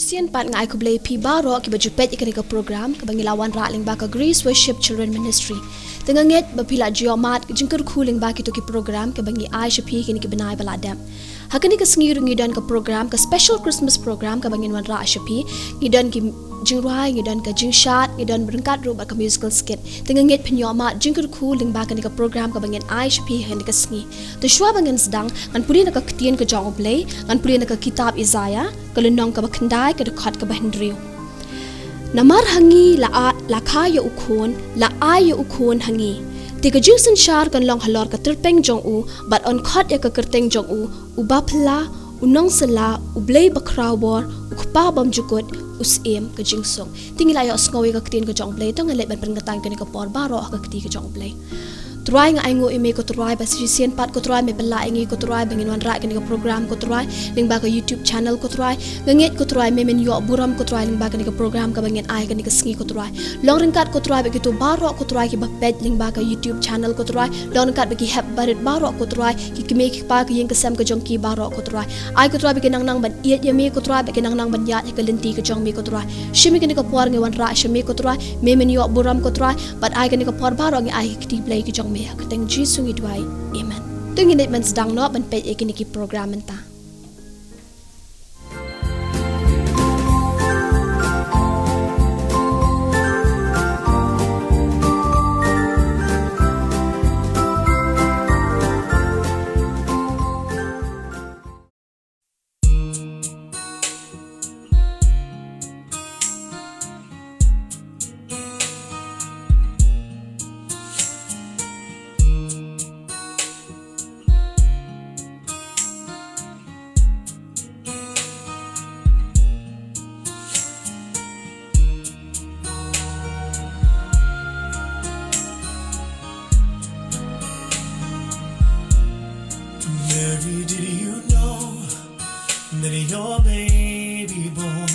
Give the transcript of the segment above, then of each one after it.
Sian pat ngai ko blay pi baro ki baju pet ikani ka program ka bangilawan ra ling ba ka Grace Worship Children Ministry. Tenganget ba pila jiomat jingker khuling ba ki to ki program ka bangi ai shapi kini ki banai baladam. Hakani ka sngiru ngidan ka program ka special Christmas program ka bangin wan ra shapi ngidan ki jingruai ngidan ka jingshat ngidan berengkat ru ba ka musical skit. Tenganget penyomat jingker khuling ba kani ka program ka bangin ai shapi kini ka sngi. Tu shwa bangin sedang ngan puli na ka ketien ka jong blay ngan puli na ka kitab Isaiah kalunong ka bakandai ka dekat ka bahendriu. Namar hangi la kaya ukon la ayo ukon hangi. Tiga jingsen syar kan long halor ka terpeng jong u bat on khot ya ka kerteng jong u ubapla unong sela ublay bakrawor ukpa bam jukot usem ka jingsong. Tingila yo sngowi ka ketien ka jong blay to ngalet ban perngatang ka ni ka por baro ka keti ka jong blay. Turai nga aingo ime ko turai ba sisian pat ko turai me bela ingi ko turai bangin wan ra ka ni ka program ko turai ling ba ka YouTube channel ko turai nganget ko turai me men yo buram ko turai ling ba ka ni ka program ka bangin ai ka ni ka sngi ko turai long ringkat ko turai begitu baro ko turai ki ba pet ling ba ka YouTube channel ko turai long ringkat bagi hap barit baro ko turai ki me ki pa ki yeng ka sam ka jong ki baro ko turai ai ko turai bagi nang nang ban iet ya me ko turai bagi nang nang ban ya ka lenti ka jong me ko turai shimi ka ni ka por ngi wan ra shimi ko turai me men yo buram ko turai bat ai ka ni ka por baro ngi ai ki play ki jong kateng Jisu ngidwai amen tungin it man sedang no ban pet ikini ki program enta. Mary, did you know that your baby boy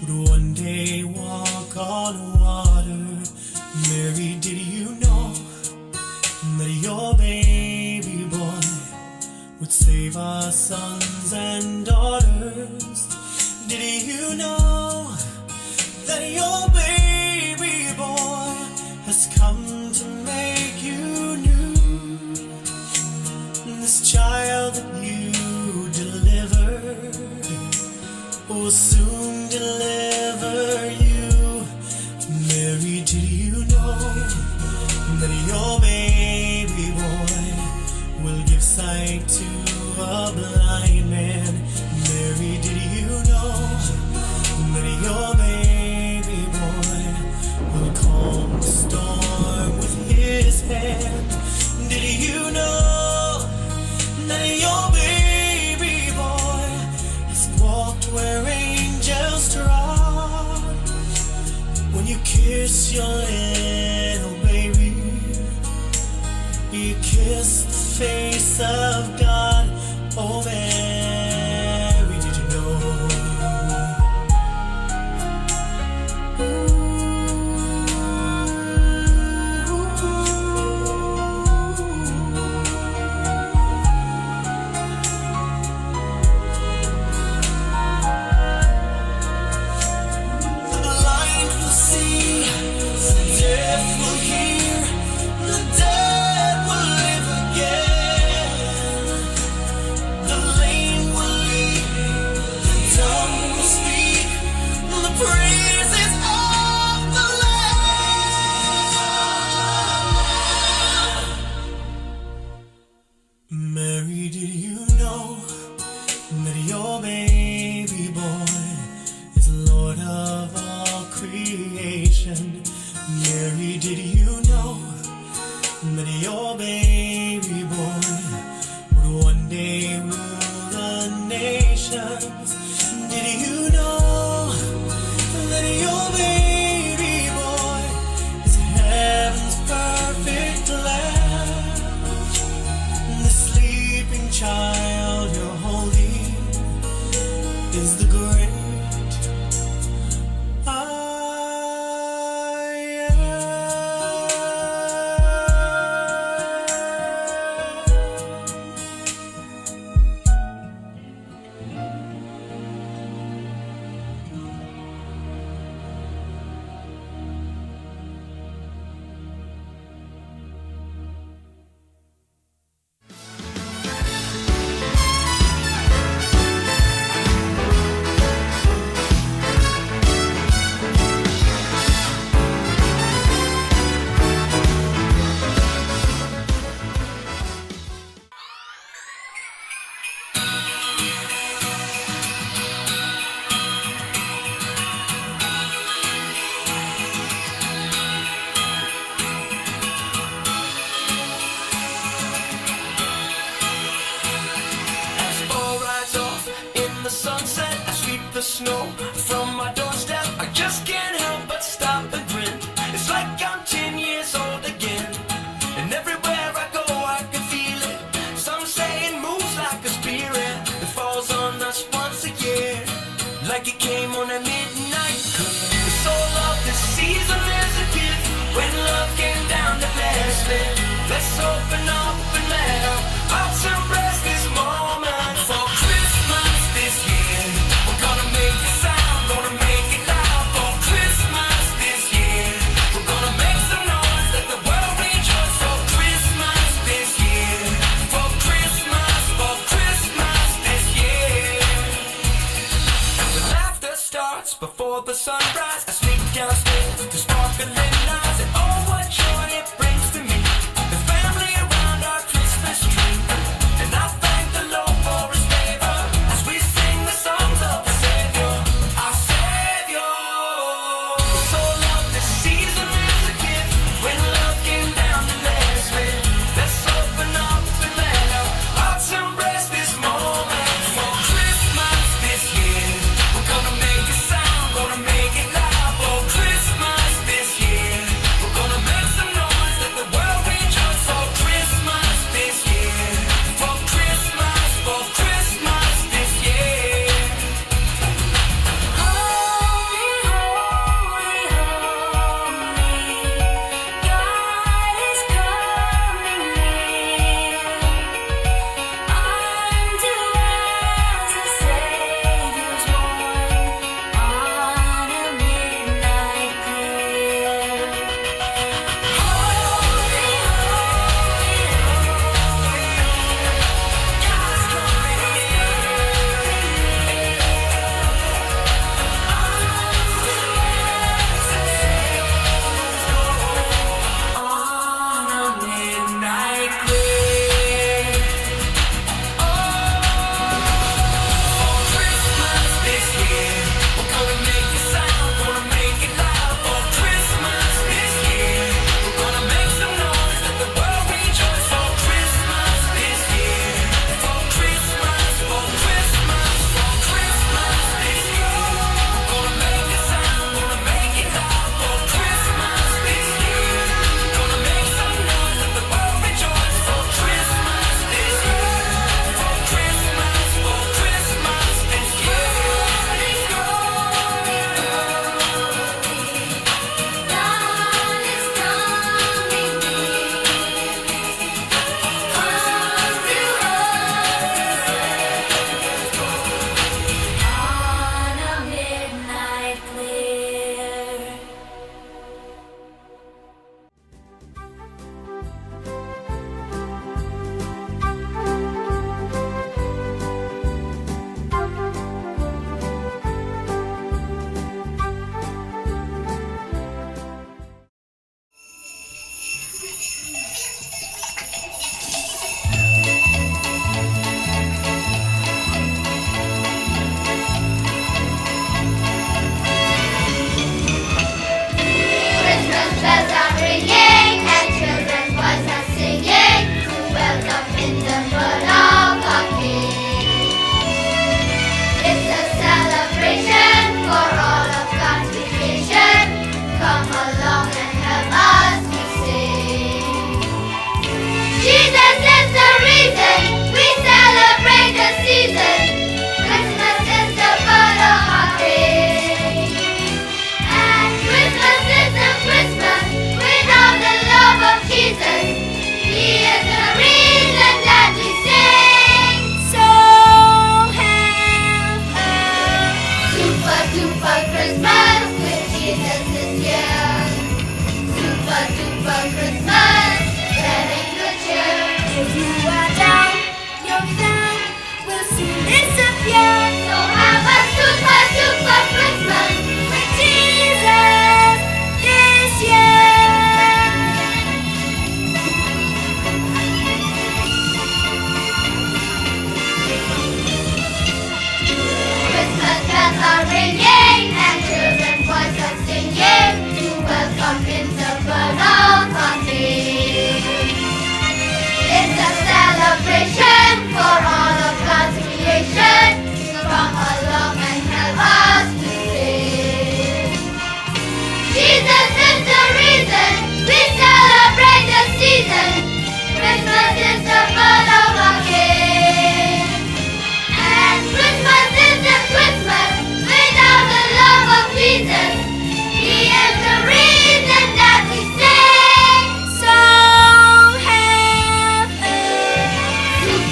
would one day walk on water? Mary, did you know that your baby boy would save our sons and daughters? Did you know that your baby boy has come to make you new? This child that you delivered will soon deliver you. Mary, did you know that your baby boy will give sight to a blind man? Mary, did you know that your baby boy will calm the storm with his hand? Did you know that your baby boy has walked where angels trod? When you kiss your little baby, you kiss the face of God. Oh, Mary, did you know? Mary, did you know that your baby boy is Lord of all creation? Mary, did you know that your baby boy would one day rule the nations? Did you know that your baby boy is heaven's perfect lamb? The sleep the snow from my doorstep, I just can't help but stop and grin. It's like I'm 10 years old again. And everywhere I go, I can feel it. Some say it moves like a spirit that falls on us once a year, like it came on a midnight. The soul of the season is a gift. When love came down to bless me, let's open up and let our hearts embrace this moment. For Christmas this year, we're gonna make a sound, gonna make it loud. For Christmas this year, we're gonna make some noise, let the world rejoice. For Christmas this year, for Christmas this year. And the laughter starts before the sunrise. I sneak downstairs to sparkling eyes, and oh, what joy it brings to me. The family around our Christmas tree, and I thank the Lord for His favor as we sing the songs of the Savior, our Savior. The soul of the season is a gift. When love came down to bless me, let's open up and let our hearts embrace this moment. For Christmas this year, we're gonna make a sound, gonna make it loud. For Christmas this year, we're gonna make some noise.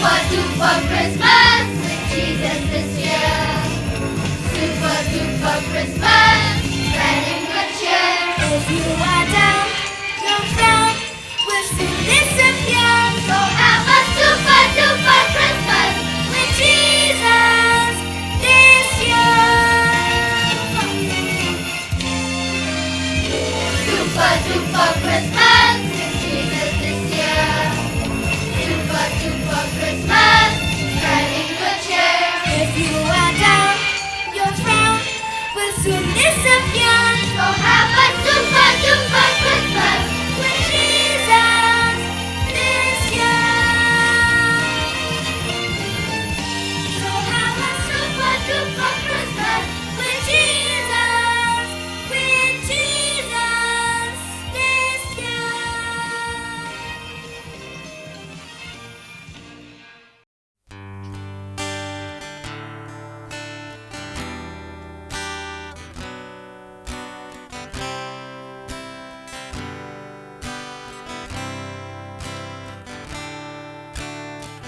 Super duper Christmas with Jesus this year. Super duper Christmas, spreading good cheer. If you are down, your frown will soon disappear. So have a super duper Christmas with Jesus this year. Super duper Christmas with Jesus this year. Super duper Christmas, spreading good cheer. If you are down, your frown will soon disappear. So have a super duper Christmas with Jesus this year. So have a super duper Christmas with Jesus this year.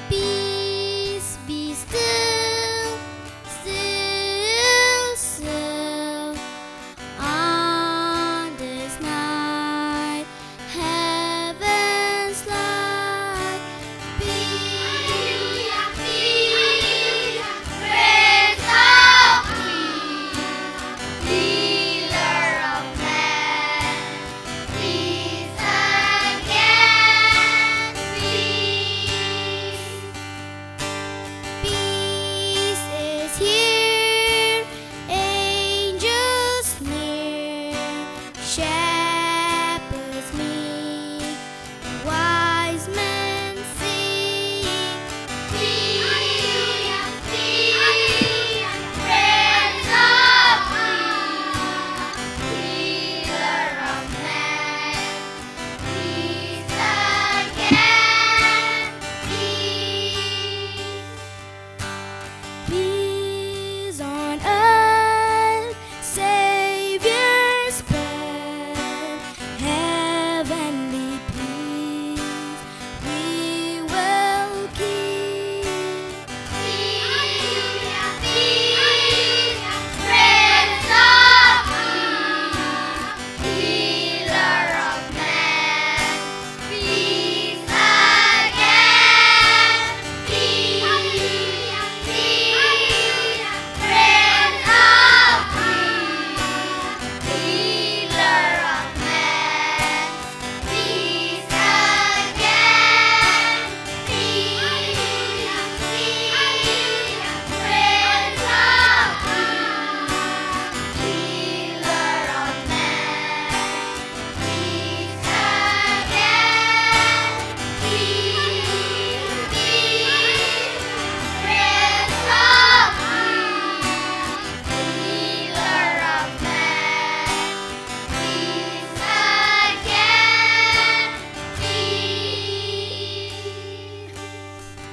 Peace, be still, still, still. On this night, heaven's light. Peace, peace, Prince of Peace, Healer of man. Peace again, peace. Peace is here, angels near, shepherds meet, wise men sing. Peace, peace, Prince of Peace, Healer of man. Peace again, peace. Peace on earth, Savior's birth, heavenly peace we will keep. Peace, peace, Prince of Peace, Healer of man. Peace again, peace, peace, Prince of Peace, Healer of man. Peace again, peace, peace, Prince of Peace, Healer of man. Peace again, peace, peace, Prince of Peace, Healer of man. Peace again, peace,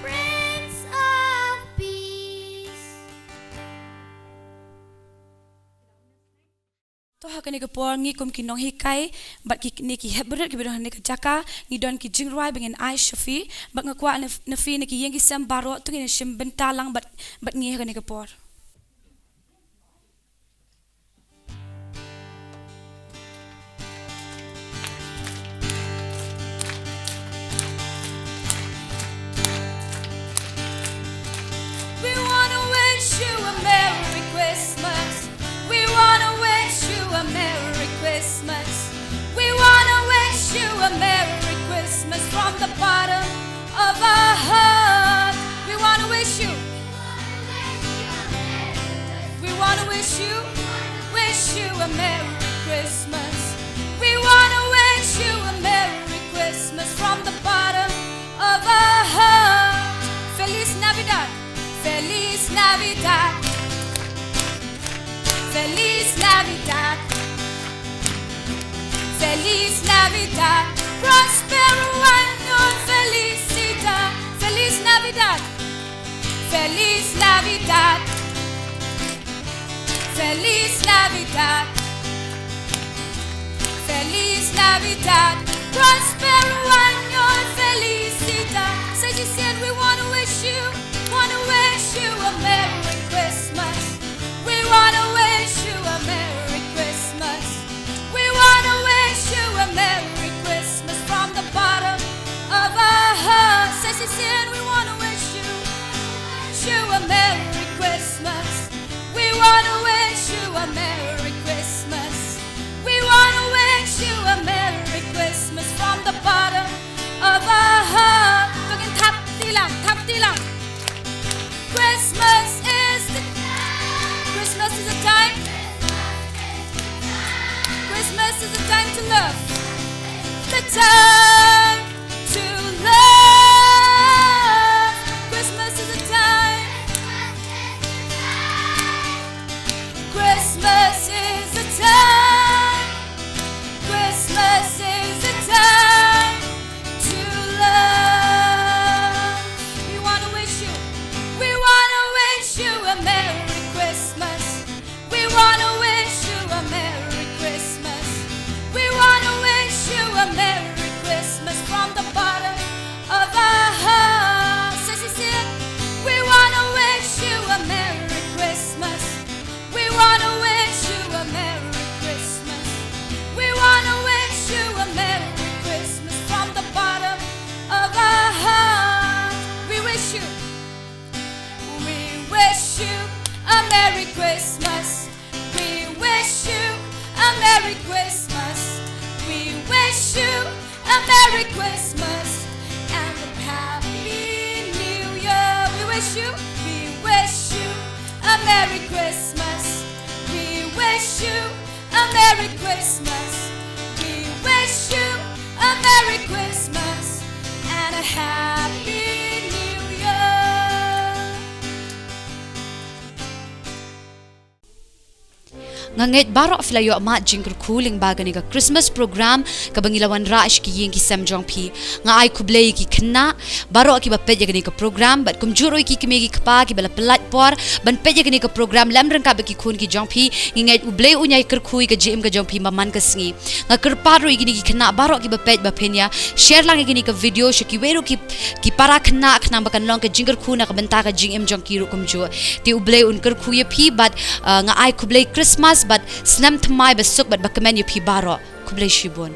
Prince of Peace. Toha kani ke por ngi kum ki nong hikai bat ki ni ki hebret ki bidon ni ke jaka ngi don ki jingroi bengen ai shafi bat ngakwa na fi ni ki yengi sam baro tu ni shim bentalang bat ngi kani ke por. We wanna wish you a Merry Christmas. We wanna wish you a Merry Christmas. We wanna wish you a Merry Christmas from the bottom of our heart. We wanna wish you. We wanna wish you a Merry Christmas. We wanna wish you a Merry Christmas from the bottom of our heart. Feliz Navidad. Feliz Navidad. Feliz Navidad. Feliz Navidad. Prospero año, felicidad. Feliz Navidad. Feliz Navidad. Feliz Navidad. Feliz Navidad. Prospero año, felicidad. Say, she said, we want to wish time to love. Christmas is a time. Christmas is a time. Christmas is a time to love. We want to wish you a Merry Christmas. We want to wish you a Merry Christmas. We want to wish you a Merry Christmas from the bottom of our hearts. As you see it, we want to wish you a Merry Christmas. We want to wish you a Merry Christmas. We want to wish you a Merry Christmas from the bottom of our hearts. We wish you a Merry Christmas. We wish you a Merry Christmas. We wish you a Merry Christmas and a Happy New Year. We wish you a Merry Christmas. We wish you a Merry Christmas. We wish you a Merry Christmas and a Happy New Year. Nganget baro flayo ma jingkur cooling bagani ga Christmas program kabangilawan raish ki ying ki samjong phi nga ai kublei ki khna baro ki bapet yagani ka program bat kumjuro ki kemegi kpa ki bala pelat por ban pet yagani ka program lam rang ka ba ki khun ki jong phi ngai ublei unyai kar khui ka jim ka jong phi maman ka sngi nga kar paro igini ki khna baro ki bapet ba phenya share lang igini ka video shaki wero ki para khna bakan long ka jingkur khuna ka banta ka jing em jong ki ru kumjo ti ublei un kar khuye phi bat nga ai kublei Christmas but snam thamai basuk but bakamen yu phi baro kublei shibon.